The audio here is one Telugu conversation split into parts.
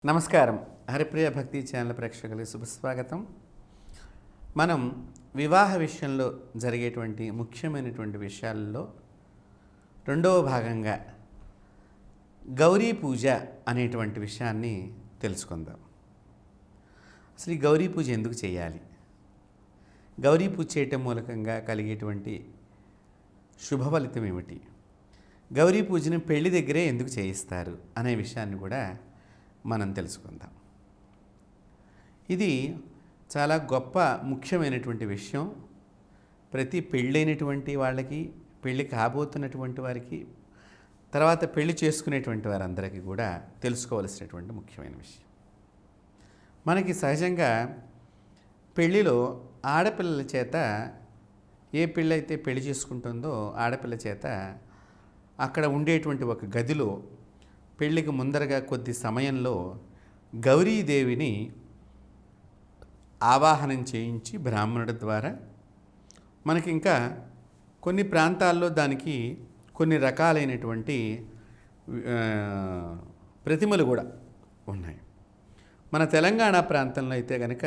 నమస్కారం. హరిప్రియ భక్తి ఛానల్ ప్రేక్షకులకు శుభస్వాగతం. మనం వివాహ విషయంలో జరిగేటువంటి ముఖ్యమైనటువంటి విషయాల్లో రెండవ భాగంగా గౌరీ పూజ అనేటువంటి విషయాన్ని తెలుసుకుందాం. అసలు ఈ గౌరీ పూజ ఎందుకు చేయాలి, గౌరీ పూజ చేయటం మూలకంగా కలిగేటువంటి శుభ ఫలితం ఏమిటి, గౌరీ పూజను పెళ్లి దగ్గరే ఎందుకు చేయిస్తారు అనే విషయాన్ని కూడా మనం తెలుసుకుందాం. ఇది చాలా గొప్ప ముఖ్యమైనటువంటి విషయం. ప్రతి పెళ్ళైనటువంటి వాళ్ళకి, పెళ్ళి కాబోతున్నటువంటి వారికి, తర్వాత పెళ్లి చేసుకునేటువంటి వారందరికీ కూడా తెలుసుకోవలసినటువంటి ముఖ్యమైన విషయం. మనకి సహజంగా పెళ్ళిలో ఆడపిల్లల చేత, ఏ పెళ్ళైతే పెళ్లి చేసుకుంటుందో ఆడపిల్ల చేత అక్కడ ఉండేటువంటి ఒక గదిలో పెళ్ళికి ముందరగా కొద్ది సమయంలో గౌరీదేవిని ఆవాహనం చేయించి బ్రాహ్మణుడి ద్వారా, మనకి ఇంకా కొన్ని ప్రాంతాల్లో దానికి కొన్ని రకాలైనటువంటి ప్రతిమలు కూడా ఉన్నాయి. మన తెలంగాణ ప్రాంతంలో అయితే కనుక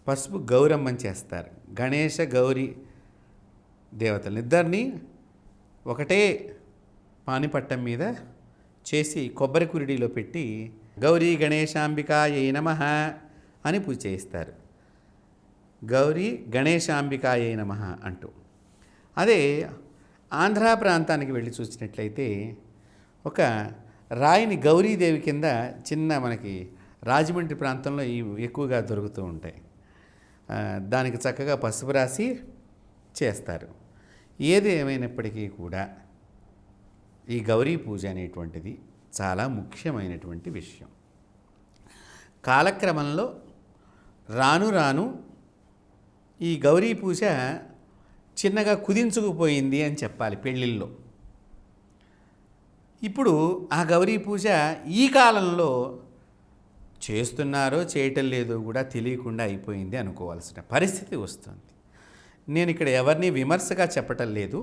పసుపు గౌరమ్మని చేస్తారు. గణేష గౌరీ దేవతలు ఇద్దరిని ఒకటే పానిపట్టం మీద చేసి కొబ్బరి కురిడిలో పెట్టి గౌరీ గణేశాంబికాయై నమః అని పూజ చేయిస్తారు. గౌరీ గణేశాంబికాయై నమః అంటూ. అదే ఆంధ్ర ప్రాంతానికి వెళ్ళి చూసినట్లయితే ఒక రాయిని గౌరీదేవి కింద చిన్న, మనకి రాజమండ్రి ప్రాంతంలో ఎక్కువగా దొరుకుతూ ఉంటాయి. దానికి చక్కగా పసుపు రాసి చేస్తారు. ఏది ఏమైనప్పటికీ కూడా ఈ గౌరీ పూజ అనేటువంటిది చాలా ముఖ్యమైనటువంటి విషయం. కాలక్రమంలో రాను రాను ఈ గౌరీ పూజ చిన్నగా కుదించుకుపోయింది అని చెప్పాలి పెళ్ళిళ్ళలో. ఇప్పుడు ఆ గౌరీ పూజ ఈ కాలంలో చేస్తున్నారో చేయటం లేదో కూడా తెలియకుండా అయిపోయింది అనుకోవాల్సిన పరిస్థితి వస్తుంది. నేను ఇక్కడ ఎవరిని విమర్శగా చెప్పటం లేదు,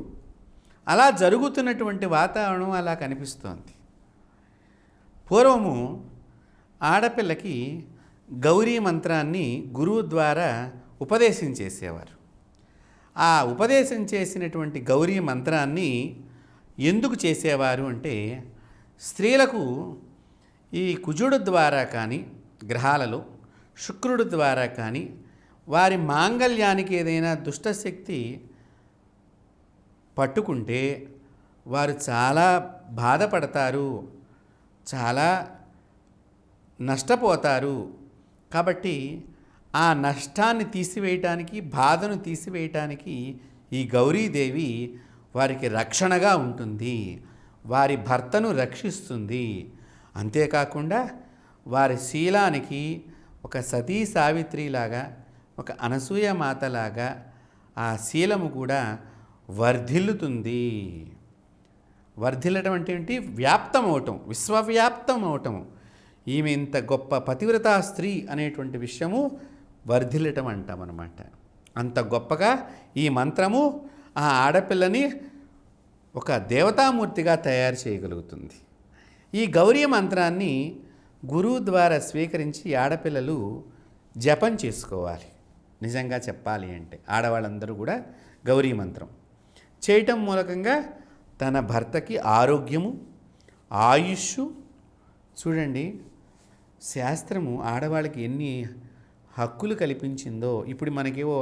అలా జరుగుతున్నటువంటి వాతావరణం అలా కనిపిస్తోంది. పూర్వము ఆడపిల్లకి గౌరీ మంత్రాన్ని గురువు ద్వారా ఉపదేశం చేసేవారు. ఆ ఉపదేశం చేసినటువంటి గౌరీ మంత్రాన్ని ఎందుకు చేసేవారు అంటే, స్త్రీలకు ఈ కుజుడు ద్వారా కానీ, గ్రహాలలో శుక్రుడు ద్వారా కానీ, వారి మాంగళ్యానికి ఏదైనా దుష్టశక్తి పట్టుకుంటే వారు చాలా బాధపడతారు, చాలా నష్టపోతారు. కాబట్టి ఆ నష్టాన్ని తీసివేయటానికి, బాధను తీసివేయటానికి ఈ గౌరీదేవి వారికి రక్షణగా ఉంటుంది, వారి భర్తను రక్షిస్తుంది. అంతేకాకుండా వారి శీలానికి ఒక సతీ సావిత్రిలాగా, ఒక అనసూయ మాతలాగా ఆ శీలము కూడా వర్ధిల్లుతుంది. వర్ధిల్లటం అంటే ఏంటి? వ్యాప్తం అవటం, విశ్వవ్యాప్తం అవటం. ఈమె ఇంత గొప్ప పతివ్రతా స్త్రీ అనేటువంటి విషయము వర్ధిల్లటం అంటామన్నమాట. అంత గొప్పగా ఈ మంత్రము ఆ ఆడపిల్లని ఒక దేవతామూర్తిగా తయారు చేయగలుగుతుంది. ఈ గౌరీ మంత్రాన్ని గురువు ద్వారా స్వీకరించి ఆడపిల్లలు జపం చేసుకోవాలి. నిజంగా చెప్పాలి అంటే ఆడవాళ్ళందరూ కూడా గౌరీ మంత్రం చేయటం మూలకంగా తన భర్తకి ఆరోగ్యము, ఆయుష్. చూడండి, శాస్త్రము ఆడవాళ్ళకి ఎన్ని హక్కులు కల్పించిందో. ఇప్పుడు మనకేవో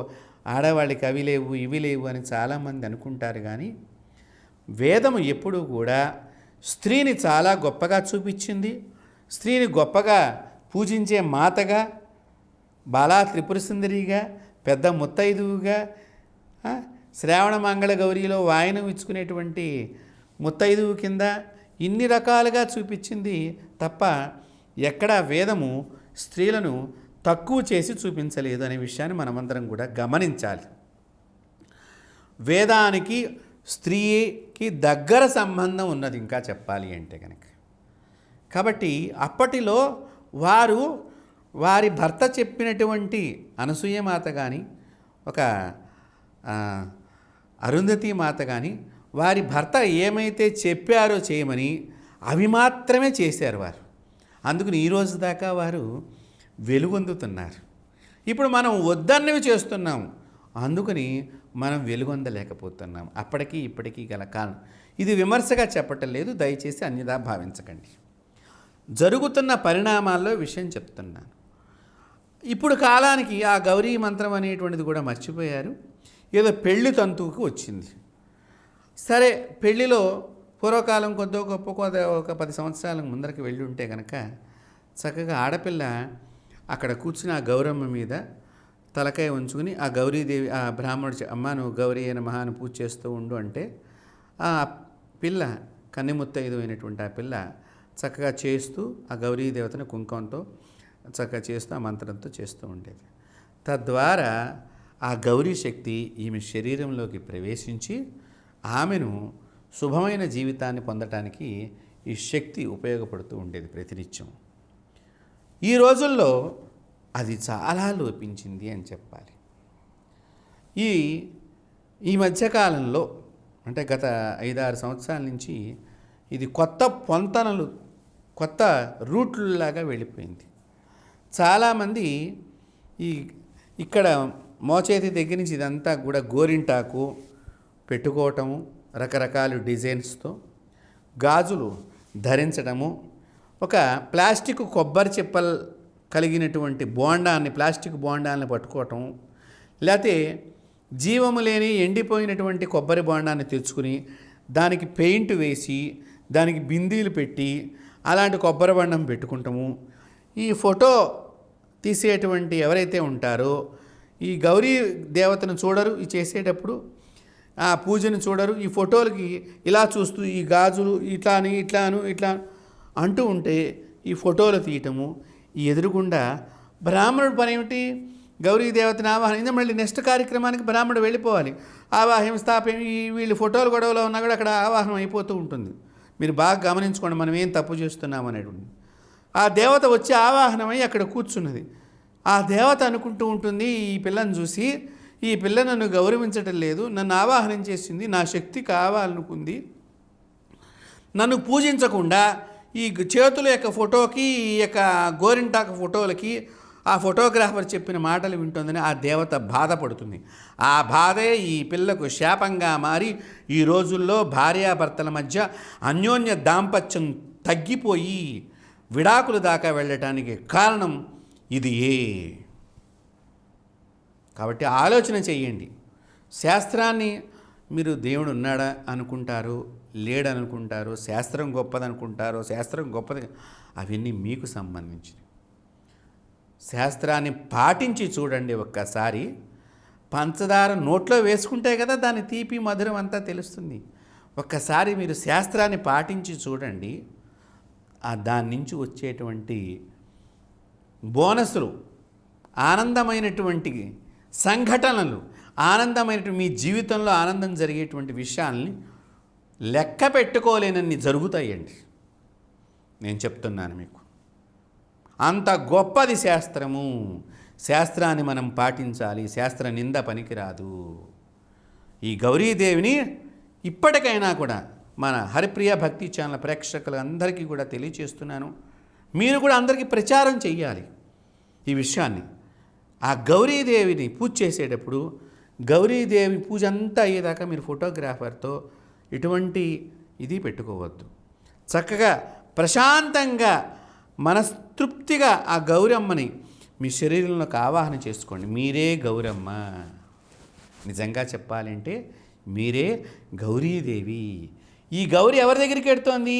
ఆడవాళ్ళకి అవి లేవు, ఇవి లేవు అని చాలామంది అనుకుంటారు. కానీ వేదము ఎప్పుడూ కూడా స్త్రీని చాలా గొప్పగా చూపించింది. స్త్రీని గొప్పగా పూజించే మాతగా, బాలా త్రిపుర సుందరిగా, పెద్ద ముత్తైదువుగా, శ్రావణ మంగళ గౌరీలో వాయనం ఇచ్చుకునేటువంటి ముత్తైదువు కింద ఇన్ని రకాలుగా చూపించింది తప్ప ఎక్కడా వేదము స్త్రీలను తక్కువ చేసి చూపించలేదు అనే విషయాన్ని మనమందరం కూడా గమనించాలి. వేదానికి స్త్రీకి దగ్గర సంబంధం ఉన్నది ఇంకా చెప్పాలి అంటే కనుక. కాబట్టి అప్పటిలో వారు వారి భర్త చెప్పినటువంటి అనసూయమాత కానీ, ఒక అరుంధతి మాత కానీ, వారి భర్త ఏమైతే చెప్పారో చేయమని అవి మాత్రమే చేశారు వారు. అందుకని ఈ రోజు దాకా వారు వెలుగొందుతున్నారు. ఇప్పుడు మనం వద్దన్నవి చేస్తున్నాం, అందుకని మనం వెలుగొందలేకపోతున్నాం. అప్పటికీ ఇప్పటికీ గల కారణం ఇది విమర్శగా చెప్పటం లేదు, దయచేసి అన్యదా భావించకండి. జరుగుతున్న పరిణామాల్లో విషయం చెప్తున్నాను. ఇప్పుడు కాలానికి ఆ గౌరీ మంత్రం అనేటువంటిది కూడా మర్చిపోయారు. ఏదో పెళ్లి తంతువుకు వచ్చింది. సరే, పెళ్లిలో పూర్వకాలం కొద్దో గొప్ప ఒక 10 సంవత్సరాల ముందరికి వెళ్ళి ఉంటే కనుక చక్కగా ఆడపిల్ల అక్కడ కూర్చుని ఆ గౌరమ్మ మీద తలకాయ ఉంచుకుని ఆ గౌరీదేవి, ఆ బ్రాహ్మణుడు అమ్మ నువ్వు గౌరీ అయిన మహాను పూజ చేస్తూ ఉండు అంటే ఆ పిల్ల కన్నెముత్తైదు అయినటువంటి ఆ పిల్ల చక్కగా చేస్తూ ఆ గౌరీదేవతను కుంకుమంతో చక్కగా చేస్తూ ఆ మంత్రంతో చేస్తూ ఉండేది. తద్వారా ఆ గౌరీ శక్తి ఈమె శరీరంలోకి ప్రవేశించి ఆమెను శుభమైన జీవితాన్ని పొందటానికి ఈ శక్తి ఉపయోగపడుతూ ఉండేది ప్రతినిత్యం. ఈ రోజుల్లో అది చాలా లోపించింది అని చెప్పాలి. ఈ మధ్యకాలంలో అంటే గత 5-6 సంవత్సరాల నుంచి ఇది కొత్త పొంతనలు, కొత్త రూట్లలాగా వెళ్ళిపోయింది. చాలామంది ఇక్కడ మోచేతి దగ్గర నుంచి ఇదంతా కూడా గోరింటాకు పెట్టుకోవటము, రకరకాల డిజైన్స్తో గాజులు ధరించడము, ఒక ప్లాస్టిక్ కొబ్బరి చిప్పలు కలిగినటువంటి బోండాన్ని, ప్లాస్టిక్ బోండాన్ని పట్టుకోవటం, లేకపోతే జీవము లేని ఎండిపోయినటువంటి కొబ్బరి బోండాన్ని తెచ్చుకుని దానికి పెయింట్ వేసి దానికి బిందీలు పెట్టి అలాంటి కొబ్బరి బొండం పెట్టుకుంటాము. ఈ ఫోటో తీసేటువంటి ఎవరైతే ఉంటారో ఈ గౌరీ దేవతను చూడరు, ఈ చేసేటప్పుడు ఆ పూజను చూడరు, ఈ ఫోటోలకి ఇలా చూస్తూ ఈ గాజులు ఇట్లా అంటూ ఉంటే ఈ ఫోటోలు తీయటము, ఈ ఎదురుగుండా బ్రాహ్మణుడు పని ఏమిటి, గౌరీ దేవతని ఆవాహన, మళ్ళీ నెక్స్ట్ కార్యక్రమానికి బ్రాహ్మణుడు వెళ్ళిపోవాలి. ఆవాహ్యం స్థాపం, ఈ వీళ్ళు ఫోటోలు గొడవలో ఉన్నా కూడా అక్కడ ఆవాహనం అయిపోతూ ఉంటుంది. మీరు బాగా గమనించుకోండి, మనం ఏం తప్పు చేస్తున్నాం అనేటువంటి. ఆ దేవత వచ్చి ఆవాహనమై అక్కడ కూర్చున్నది. ఆ దేవత అనుకుంటూ ఉంటుంది, ఈ పిల్లని చూసి, ఈ పిల్ల నన్ను గౌరవించటం లేదు, నన్ను ఆవాహనం చేసింది, నా శక్తి కావాలనుకుంది, నన్ను పూజించకుండా ఈ చేతుల యొక్క ఫోటోకి, ఈ యొక్క గోరింటాకు ఫోటోలకి ఆ ఫోటోగ్రాఫర్ చెప్పిన మాటలు వింటుందని ఆ దేవత బాధపడుతుంది. ఆ బాధే ఈ పిల్లకు శాపంగా మారి ఈ రోజుల్లో భార్యాభర్తల మధ్య అన్యోన్య దాంపత్యం తగ్గిపోయి విడాకులు దాకా వెళ్ళటానికి కారణం ఇది. కాబట్టి ఆలోచన చేయండి. శాస్త్రాన్ని మీరు దేవుడు ఉన్నాడా అనుకుంటారు, లేడనుకుంటారు, శాస్త్రం గొప్పదనుకుంటారు, శాస్త్రం గొప్పది, అవన్నీ మీకు సంబంధించినవి. శాస్త్రాన్ని పాటించి చూడండి. ఒక్కసారి పంచదార నోట్లో వేసుకుంటే కదా దాని తీపి మధురం అంతా తెలుస్తుంది. ఒక్కసారి మీరు శాస్త్రాన్ని పాటించి చూడండి, దాని నుంచి వచ్చేటువంటి బోనస్లు, ఆనందమైనటువంటి సంఘటనలు, ఆనందమైనటువంటి మీ జీవితంలో ఆనందం జరిగేటువంటి విషయాల్ని లెక్క పెట్టుకోలేనన్ని జరుగుతాయండి. నేను చెప్తున్నాను మీకు, అంత గొప్పది శాస్త్రము. శాస్త్రాన్ని మనం పాటించాలి, శాస్త్ర నింద పనికిరాదు. ఈ గౌరీదేవిని ఇప్పటికైనా కూడా మన హరిప్రియ భక్తి ఛానల్ ప్రేక్షకులందరికీ కూడా తెలియచేస్తున్నాను. మీరు కూడా అందరికీ ప్రచారం చెయ్యాలి ఈ విషయాన్ని. ఆ గౌరీదేవిని పూజ చేసేటప్పుడు గౌరీదేవి పూజ అంతా అయ్యేదాకా మీరు ఫోటోగ్రాఫర్తో ఇటువంటి ఇది పెట్టుకోవద్దు. చక్కగా ప్రశాంతంగా మనస్తృప్తిగా ఆ గౌరమ్మని మీ శరీరంలోకి ఆవాహన చేసుకోండి. మీరే గౌరమ్మ. నిజంగా చెప్పాలంటే మీరే గౌరీదేవి. ఈ గౌరీ ఎవరి దగ్గరికి ఎడుతోంది?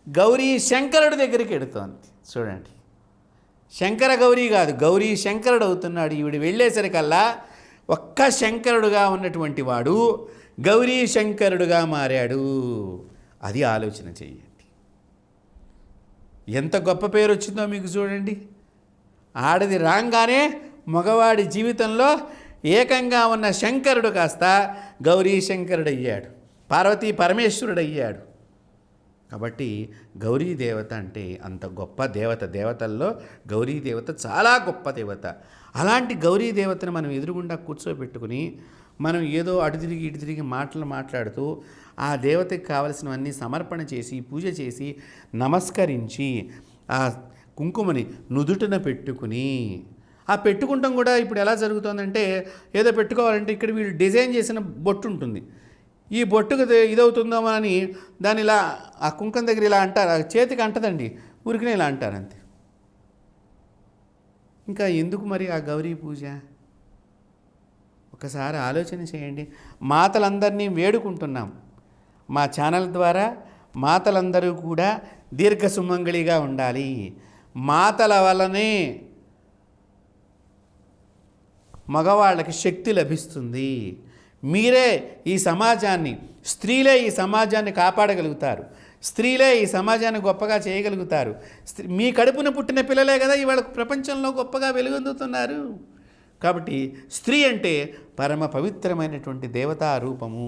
గౌరీ శంకరుడి దగ్గరికి ఎడుతోంది. చూడండి, శంకర గౌరీ కాదు, గౌరీ శంకరుడు అవుతున్నాడు. ఈవిడ వెళ్ళేసరికల్లా ఒక్క శంకరుడుగా ఉన్నటువంటి వాడు గౌరీ శంకరుడుగా మారాడు. అది ఆలోచన చెయ్యండి. ఎంత గొప్ప పేరు వచ్చిందో మీకు చూడండి. ఆడది రాగానే మగవాడి జీవితంలో ఏకంగా ఉన్న శంకరుడు కాస్త గౌరీ శంకరుడు అయ్యాడు, పార్వతీ పరమేశ్వరుడు అయ్యాడు. కాబట్టి గౌరీ దేవత అంటే అంత గొప్ప దేవత. దేవతల్లో గౌరీ దేవత చాలా గొప్ప దేవత. అలాంటి గౌరీ దేవతను మనం ఎదురుగుండా కూర్చోబెట్టుకుని మనం ఏదో అటు తిరిగి మాట్లాడుతూ ఆ దేవతకి కావలసినవన్నీ సమర్పణ చేసి పూజ చేసి నమస్కరించి కుంకుమని నుదుటిన పెట్టుకుని, ఆ పెట్టుకుంటాం కూడా ఇప్పుడు ఎలా జరుగుతుందంటే, ఏదో పెట్టుకోవాలంటే ఇక్కడ వీళ్ళు డిజైన్ చేసిన బొట్టు ఉంటుంది, ఈ బొట్టుకు ఇదవుతుందో అని దాని ఇలా ఆ కుంకుమ దగ్గర ఇలా అంటారు, చేతికి అంటదండి, ఊరికినే ఇలా అంటారు అంతే. ఇంకా ఎందుకు మరి ఆ గౌరీ పూజ? ఒకసారి ఆలోచన చేయండి. మాతలందరినీ వేడుకుంటున్నాం, మా ఛానల్ ద్వారా మాతలందరూ కూడా దీర్ఘ సుమంగళిగా ఉండాలి. మాతల వల్లనే మగవాళ్ళకి శక్తి లభిస్తుంది. మీరే ఈ సమాజాన్ని, స్త్రీలే ఈ సమాజాన్ని కాపాడగలుగుతారు, స్త్రీలే ఈ సమాజాన్ని గొప్పగా చేయగలుగుతారు. మీ కడుపున పుట్టిన పిల్లలే కదా ఇవాళ ప్రపంచంలో గొప్పగా వెలుగొందుతున్నారు. కాబట్టి స్త్రీ అంటే పరమ పవిత్రమైనటువంటి దేవతా రూపము.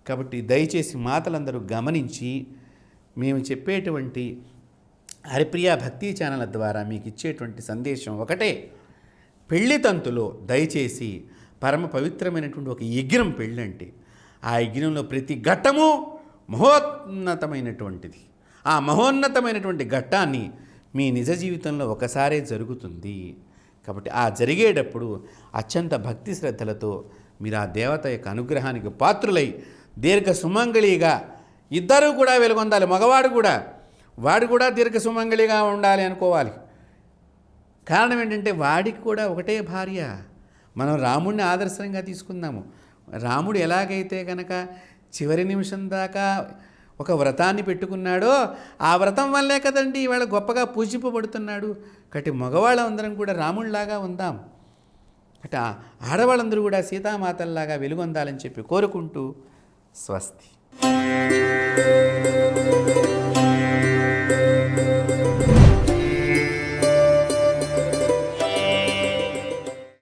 కాబట్టి దయచేసి మాతలందరూ గమనించి, మేము చెప్పేటువంటి హరిప్రియ భక్తి ఛానల్ ద్వారా మీకు ఇచ్చేటువంటి సందేశం ఒకటే, పెళ్లి తంతులో దయచేసి పరమ పవిత్రమైనటువంటి ఒక యజ్ఞం పెళ్ళంటే, ఆ యజ్ఞంలో ప్రతి ఘట్టము మహోన్నతమైనటువంటిది. ఆ మహోన్నతమైనటువంటి ఘట్టాన్ని మీ నిజ జీవితంలో ఒకసారే జరుగుతుంది. కాబట్టి ఆ జరిగేటప్పుడు అత్యంత భక్తి శ్రద్ధలతో మీరు ఆ దేవత యొక్క అనుగ్రహానికి పాత్రులై దీర్ఘ సుమంగళిగా ఇద్దరూ కూడా వెలుగొందాలి. మగవాడు కూడా, వాడు కూడా దీర్ఘ సుమంగళిగా ఉండాలి అనుకోవాలి. కారణం ఏంటంటే వాడికి కూడా ఒకటే భార్య. మనం రాముడిని ఆదర్శంగా తీసుకుందాము. రాముడు ఎలాగైతే కనుక చివరి నిమిషం దాకా ఒక వ్రతాన్ని పెట్టుకున్నాడో, ఆ వ్రతం వల్లే కదండి ఇవాళ గొప్పగా పూజింపబడుతున్నాడు. కాబట్టి మగవాళ్ళందరం కూడా రాముడిలాగా ఉందాం. అంటే ఆడవాళ్ళందరూ కూడా సీతామాతల్లాగా వెలుగొందాలని చెప్పి కోరుకుంటూ స్వస్తి.